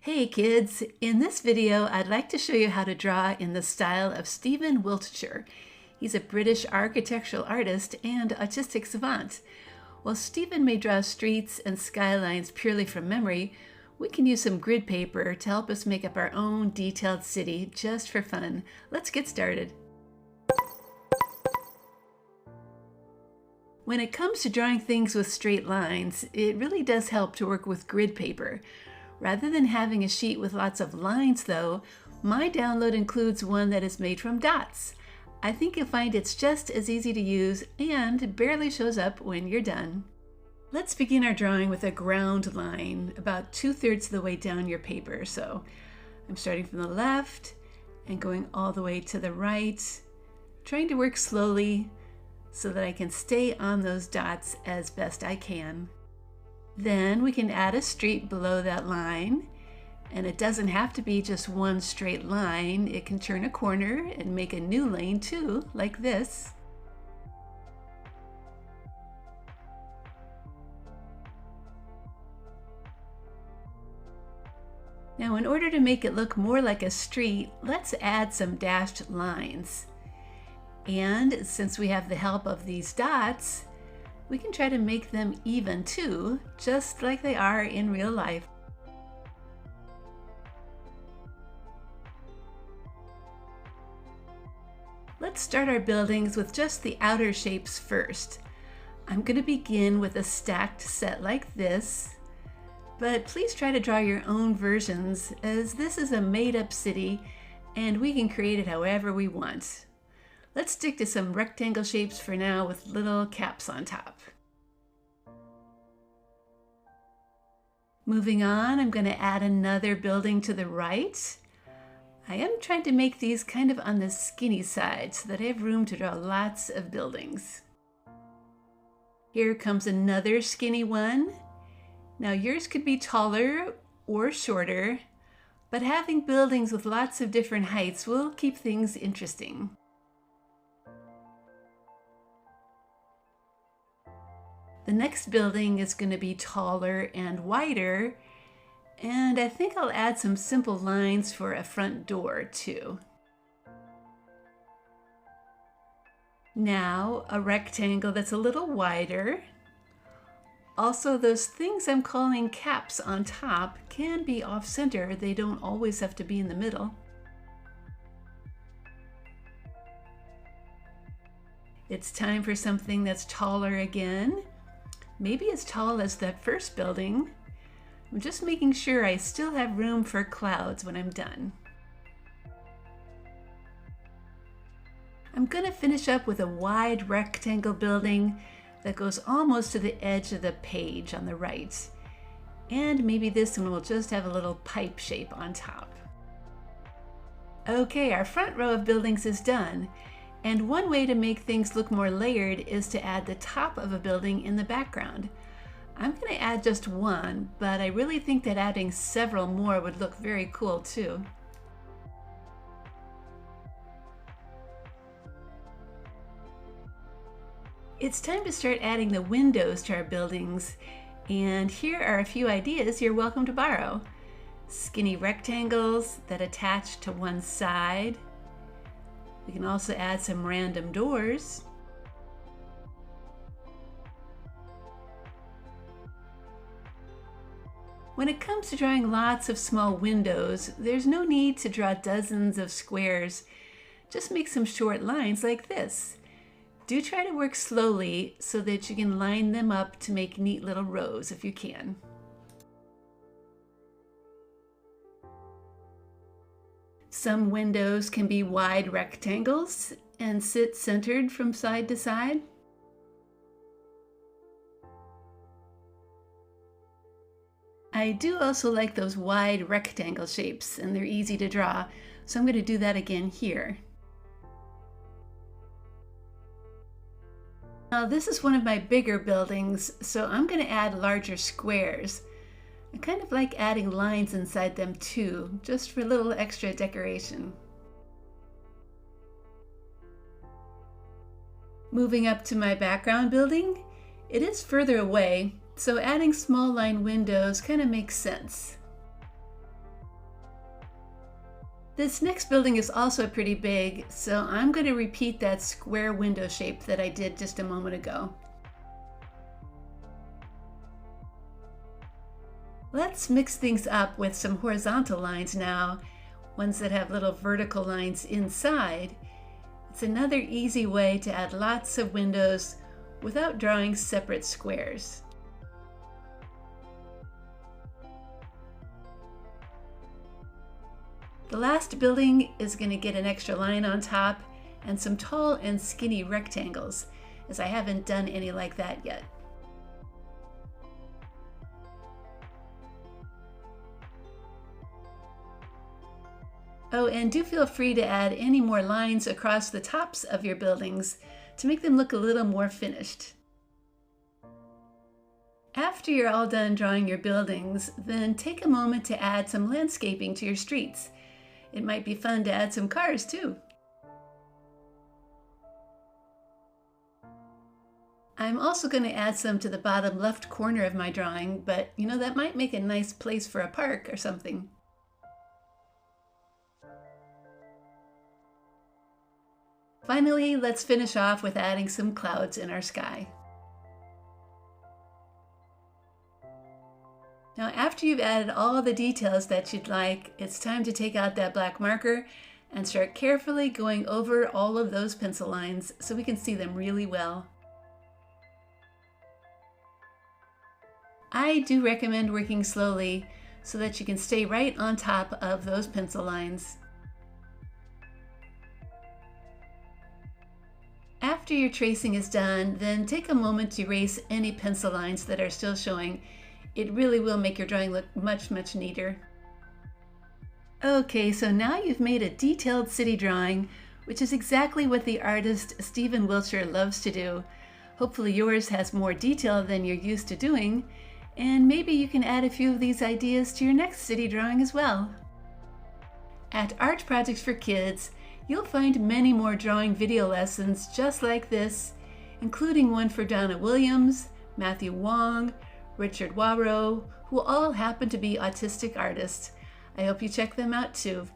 Hey kids, in this video I'd like to show you how to draw in the style of Stephen Wiltshire. He's a British architectural artist and artistic savant. While Stephen may draw streets and skylines purely from memory, we can use some grid paper to help us make up our own detailed city just for fun. Let's get started. When it comes to drawing things with straight lines, it really does help to work with grid paper. Rather than having a sheet with lots of lines though, my download includes one that is made from dots. I think you'll find it's just as easy to use and barely shows up when you're done. Let's begin our drawing with a ground line about 2/3 of the way down your paper. So I'm starting from the left and going all the way to the right, trying to work slowly so that I can stay on those dots as best I can. Then we can add a street below that line, and it doesn't have to be just one straight line. It can turn a corner and make a new lane too, like this. Now, in order to make it look more like a street, let's add some dashed lines. And since we have the help of these dots, we can try to make them even too, just like they are in real life. Let's start our buildings with just the outer shapes first. I'm going to begin with a stacked set like this, but please try to draw your own versions, as this is a made-up city and we can create it however we want. Let's stick to some rectangle shapes for now with little caps on top. Moving on, I'm going to add another building to the right. I am trying to make these kind of on the skinny side so that I have room to draw lots of buildings. Here comes another skinny one. Now yours could be taller or shorter, but having buildings with lots of different heights will keep things interesting. The next building is going to be taller and wider, and I think I'll add some simple lines for a front door too. Now a rectangle that's a little wider. Also, those things I'm calling caps on top can be off center. They don't always have to be in the middle. It's time for something that's taller again. Maybe as tall as that first building. I'm just making sure I still have room for clouds when I'm done. I'm going to finish up with a wide rectangle building that goes almost to the edge of the page on the right. And maybe this one will just have a little pipe shape on top. Okay, our front row of buildings is done. And one way to make things look more layered is to add the top of a building in the background. I'm going to add just one, but I really think that adding several more would look very cool too. It's time to start adding the windows to our buildings, and here are a few ideas you're welcome to borrow. Skinny rectangles that attach to one side. We can also add some random doors. When it comes to drawing lots of small windows, there's no need to draw dozens of squares. Just make some short lines like this. Do try to work slowly so that you can line them up to make neat little rows if you can. Some windows can be wide rectangles and sit centered from side to side. I do also like those wide rectangle shapes, and they're easy to draw, so I'm going to do that again here. Now this is one of my bigger buildings, so I'm going to add larger squares. I kind of like adding lines inside them too, just for a little extra decoration. Moving up to my background building, it is further away, so adding small line windows kind of makes sense. This next building is also pretty big, so I'm going to repeat that square window shape that I did just a moment ago. Let's mix things up with some horizontal lines now, ones that have little vertical lines inside. It's another easy way to add lots of windows without drawing separate squares. The last building is going to get an extra line on top and some tall and skinny rectangles, as I haven't done any like that yet. Oh, and do feel free to add any more lines across the tops of your buildings to make them look a little more finished. After you're all done drawing your buildings, then take a moment to add some landscaping to your streets. It might be fun to add some cars too. I'm also going to add some to the bottom left corner of my drawing, but that might make a nice place for a park or something. Finally, let's finish off with adding some clouds in our sky. Now, after you've added all the details that you'd like, it's time to take out that black marker and start carefully going over all of those pencil lines so we can see them really well. I do recommend working slowly so that you can stay right on top of those pencil lines. After your tracing is done, then take a moment to erase any pencil lines that are still showing. It really will make your drawing look much, much neater. Okay, so now you've made a detailed city drawing, which is exactly what the artist Stephen Wiltshire loves to do. Hopefully yours has more detail than you're used to doing, and maybe you can add a few of these ideas to your next city drawing as well. At Art Projects for Kids, you'll find many more drawing video lessons just like this, including one for Donna Williams, Matthew Wong, Richard Wawrow, who all happen to be autistic artists. I hope you check them out too.